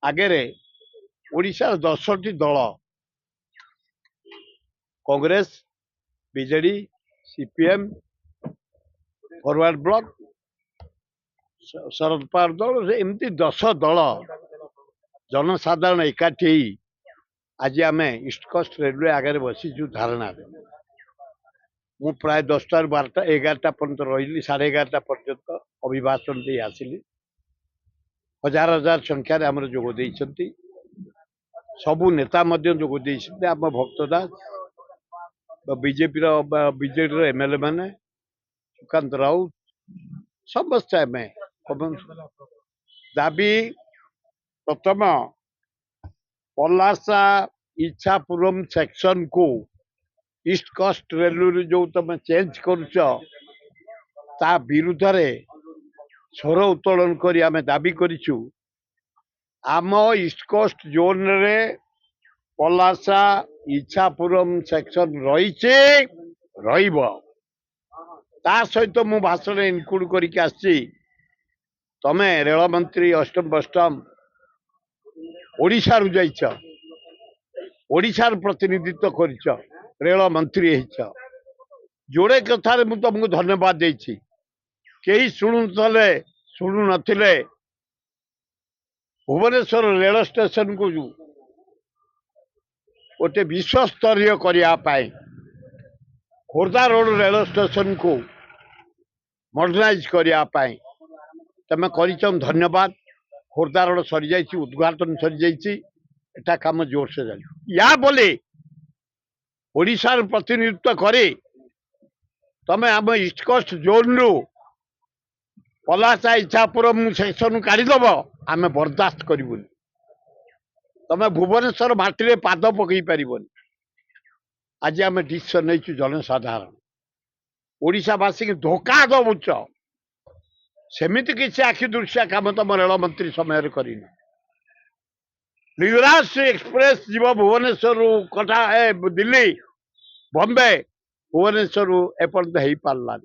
आगे ओडिशा 10टी दल कांग्रेस बीजेडी सीपीएम फॉरवर्ड ब्लॉक शरद पवार दल एमती 10 दल जनसाधारण एकाठी आज आम ईस्ट कोस्ट रेलवे आगे बसीचु धारणा मु प्राय 10टा 12टा 11टा पर्यंत रही 11:30 पर्यंत अभिभाषण दे आसिली हजार हजार संख्यार आम जोग देइछंती सबु नेता जोग देइछंती आम भक्त दास बीजेपी बीजेडी एमएलए माने सुकांत राउत समस्त आम दाबी प्रथम पलासा इच्छापुरम सेक्शन को ईस्ट कोस्ट रेलवे जो तुम चेंज करुच ता विरुद्ध रे स्वर उत्तोलन करी आम दाबी करिछु आम ईस्ट कोस्ट जोन रे पलासा इच्छापुरम सेक्शन रहीचे रहिबो ता सहित मु भाषण इनक्लूड करिक आछि तमे रेल मंत्री अष्टम बष्टम ओडिशा रु जाइछ ओडिशार प्रतिनिधित्व करिछ रेल मंत्री हेछ जोड़े कथार मु तुमको धन्यवाद देछि कई शुणु नथिले भुवनेश्वर रेल स्टेशन को गोटे विश्व स्तरीय करिया पाए खोर्धा रोड रेल स्टेशन को मॉडर्नाइज करिया पाए तमे करिछम धन्यवाद खोर्धा रोड सरी जाइछि उद्घाटन सरी जाइछि एटा काम जोर से जाइछि या बोले ओडिशार प्रतिनिधित्व करे तमे आम ईस्ट कोस्ट जोन रु पलासा इच्छापुरम सेक्शन काढ़ीदब आम बर्दाश्त करूनी तमे भुवनेश्वर माटी पाद पकई पारबनी आज आम डिसीजन नहीं जनसाधारण ओडिशावासी की धोखा दबुच सेमिति किसी आखि दृश्य काम तुम रेल मंत्री समय कर लिंगराज एक्सप्रेस जीव भुवनेश्वर कटा दिल्ली बॉम्बे भुवनेश्वर एपर्यंत हो पार्ला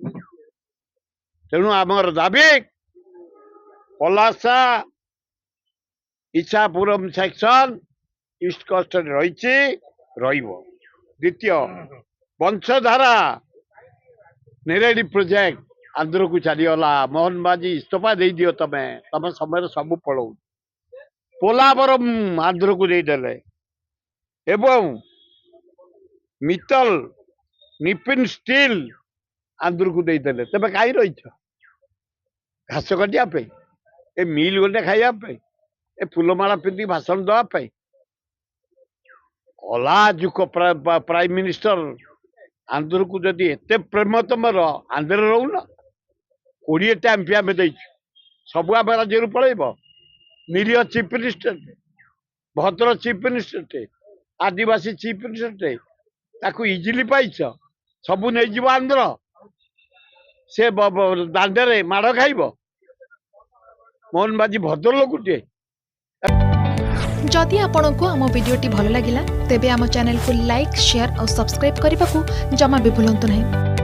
तेणु आमर दाबी Palasa Ichchapuram section East Coast रही द्वितीय वंशधारा निरेडी प्रोजेक्ट आंध्र को चलीगला मोहन बाजी इस्तफा दे दियो तमे तम समय सब पड़ो पोलावरम आंध्र को देदेले एवं मित्तल निपिन स्टील आंध्र को देदेले तमे कहीं रही घास काटापे ए मिल गोटे खायापे ए फुलमाला पिंधि भाषण देवाई कला जुक प्राइम मिनिस्टर आंध्र को जदि एत प्रेम तुम आंध्र रोना 20टा एमपी आम दे सब आम राज्य पलैब निरीह चीफ मिनिस्टर भद्र चीफ मिनिस्टर आदिवासी चीफ मिनिस्टर ताकू इजिली पाइछ सबू नहीं आंध्र से दांडे माड़ खाइब मोहन बाजी भद्र लोकटे जदि आपंक आम भिडी भल लगा तेब आम चैनल को लाइक शेयर और सब्सक्राइब करने को जमा भी भूलु नहीं।